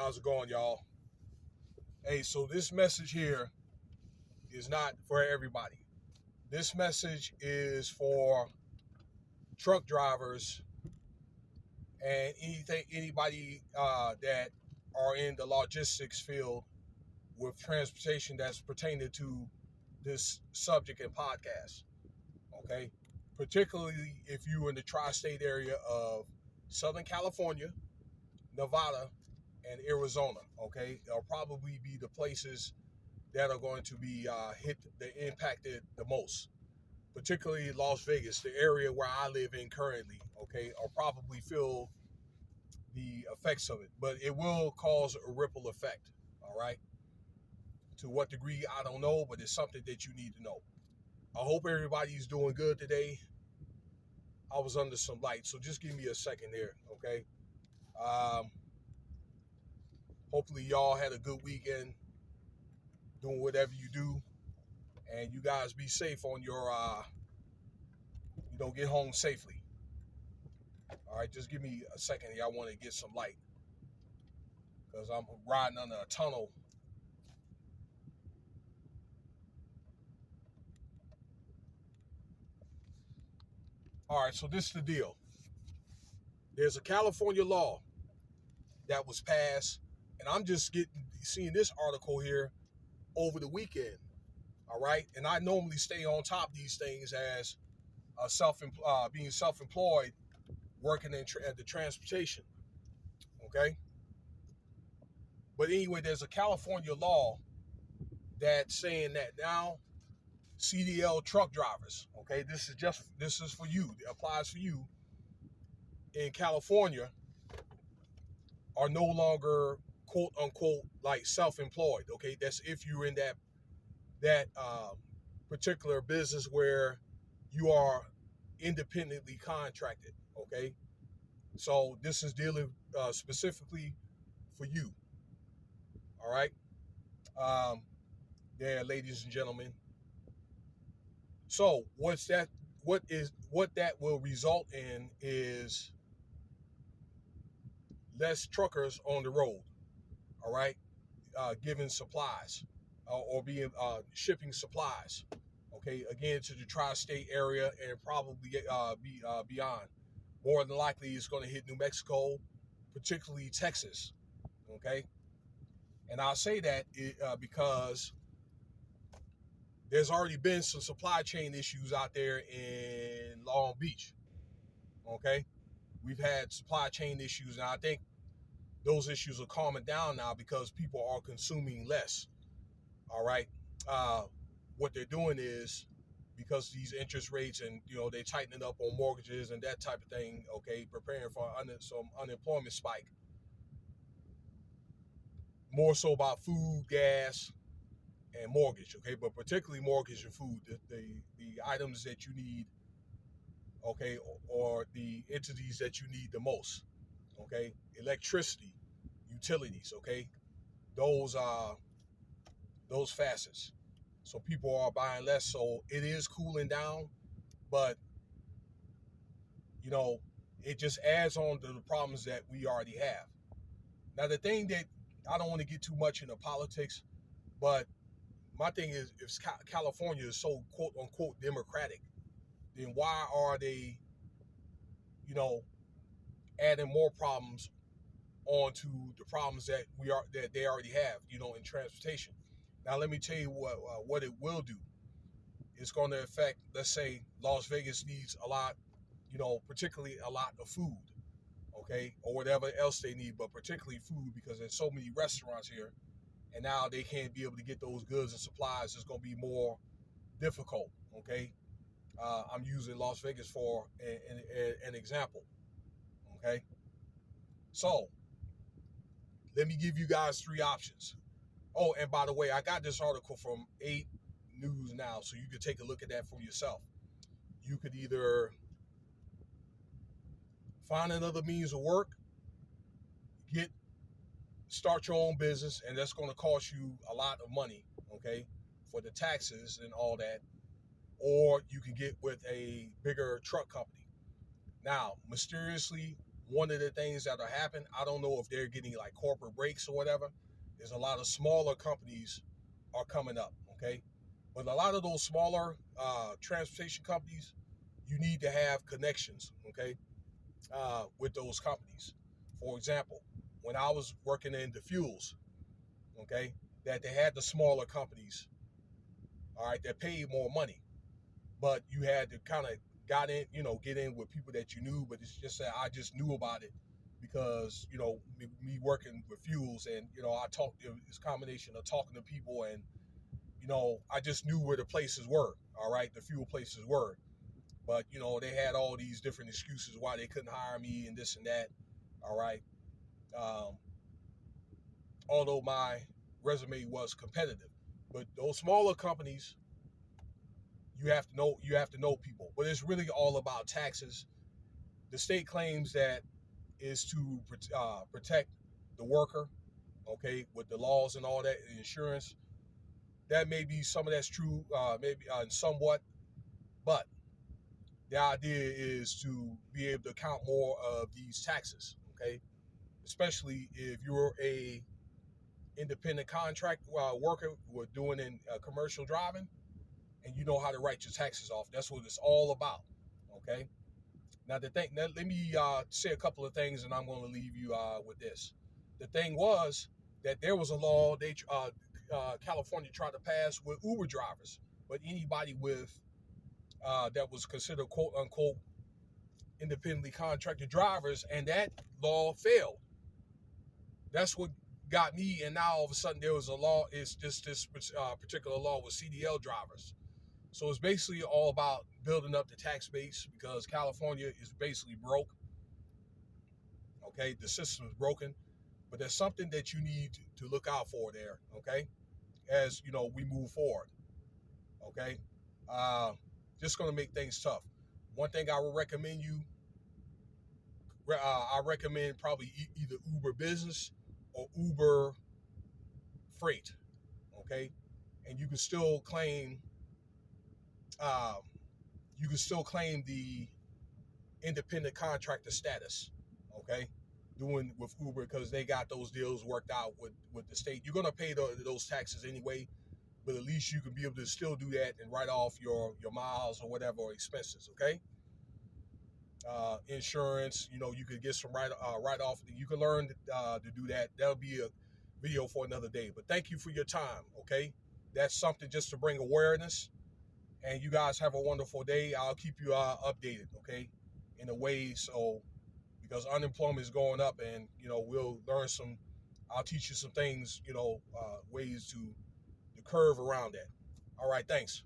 How's it going, y'all? Hey, so this message here is not for everybody. This message is for truck drivers and anybody that are in the logistics field with transportation that's pertaining to this subject and podcast. Okay, particularly if you're in the tri-state area of Southern California, Nevada, and Arizona. Okay, they'll probably be the places that are going to be impacted the most, particularly Las Vegas, the area where I live in currently. Okay, I'll probably feel the effects of it, but it will cause a ripple effect. All right, to what degree I don't know, but it's something that you need to know. I hope everybody's doing good today. I was under some light, so just give me a second there. Okay. Um, Hopefully y'all had a good weekend doing whatever you do, and you guys be safe on your get home safely. All right, just give me a second here. I want to get some light because I'm riding under a tunnel. All right, so this is the deal. There's a California law that was passed, and I'm just seeing this article here over the weekend. All right, and I normally stay on top of these things as being self-employed, working at the transportation. Okay, but anyway, there's a California law that's saying that now CDL truck drivers. Okay, this is for you. It applies for you in California. Are no longer quote unquote like self-employed. Okay, that's if you're in that particular business where you are independently contracted. Okay, so this is dealing specifically for you. All right, um, there, ladies and gentlemen. So what's that? What that will result in is less truckers on the road. All right, giving supplies or being shipping supplies. Okay, again to the tri-state area and probably beyond. More than likely, it's going to hit New Mexico, particularly Texas. Okay, and I'll say that because there's already been some supply chain issues out there in Long Beach. Okay, we've had supply chain issues, and I think those issues are calming down now because people are consuming less. All right. Uh, what they're doing is because these interest rates and they tightening up on mortgages and that type of thing. Okay, preparing for some unemployment spike. More so about food, gas, and mortgage. Okay, but particularly mortgage and food, the items that you need. Okay, or the entities that you need the most. Okay, electricity, utilities. Okay, those those facets. So people are buying less. So it is cooling down, but you know, it just adds on to the problems that we already have. Now, the thing that I don't want to get too much into politics, but my thing is, if California is so quote unquote democratic, then why are they, you know, adding more problems onto the problems that they already have, in transportation? Now, let me tell you what it will do. It's going to affect, let's say, Las Vegas needs a lot, particularly a lot of food, okay, or whatever else they need, but particularly food because there's so many restaurants here, and now they can't be able to get those goods and supplies. It's going to be more difficult, okay? I'm using Las Vegas for an example, okay? So let me give you guys three options. Oh, and by the way, I got this article from 8 News Now, so you can take a look at that for yourself. You could either find another means of work, get start your own business, and that's going to cost you a lot of money, okay, for the taxes and all that, or you can get with a bigger truck company. Now, mysteriously, one of the things that'll happen, I don't know if they're getting like corporate breaks or whatever, is a lot of smaller companies are coming up, okay? But a lot of those smaller transportation companies, you need to have connections, okay, with those companies. For example, when I was working in the fuels, okay, that they had the smaller companies, all right, that paid more money, but you had to kind of get in with people that you knew, but it's just that I just knew about it because, me working with fuels and, I talked, it's a combination of talking to people and, I just knew where the places were, all right, the fuel places were. But, they had all these different excuses why they couldn't hire me and this and that, all right. Um, Although my resume was competitive, but those smaller companies, you have to know people, but it's really all about taxes. The state claims that is to protect the worker, okay, with the laws and all that, and insurance. That may be some of that's true, maybe somewhat, but the idea is to be able to count more of these taxes, okay, especially if you're a independent contract worker with doing in commercial driving, and you know how to write your taxes off. That's what it's all about, okay. Now let me say a couple of things, and I'm going to leave you with this. The thing was that there was a law California tried to pass with Uber drivers, but anybody with that was considered quote unquote independently contracted drivers, and that law failed. That's what got me. And now all of a sudden there was a law. It's just this particular law with CDL drivers. So it's basically all about building up the tax base because California is basically broke. Okay, the system is broken, but there's something that you need to look out for there. Okay, as we move forward. Okay, uh, just gonna make things tough. One thing I would recommend I recommend probably either Uber Business or Uber Freight. Okay, and um, you can still claim the independent contractor status. Okay, doing with Uber because they got those deals worked out with the state. You're gonna pay those taxes anyway, but at least you can be able to still do that and write off your miles or whatever or expenses. Okay, insurance. You could get some write off. You can learn to do that. That'll be a video for another day. But thank you for your time. Okay, that's something just to bring awareness. And you guys have a wonderful day. I'll keep you updated. Okay, in a way so because unemployment is going up, and we'll learn some. I'll teach you some things. Ways to curve around that. All right, thanks.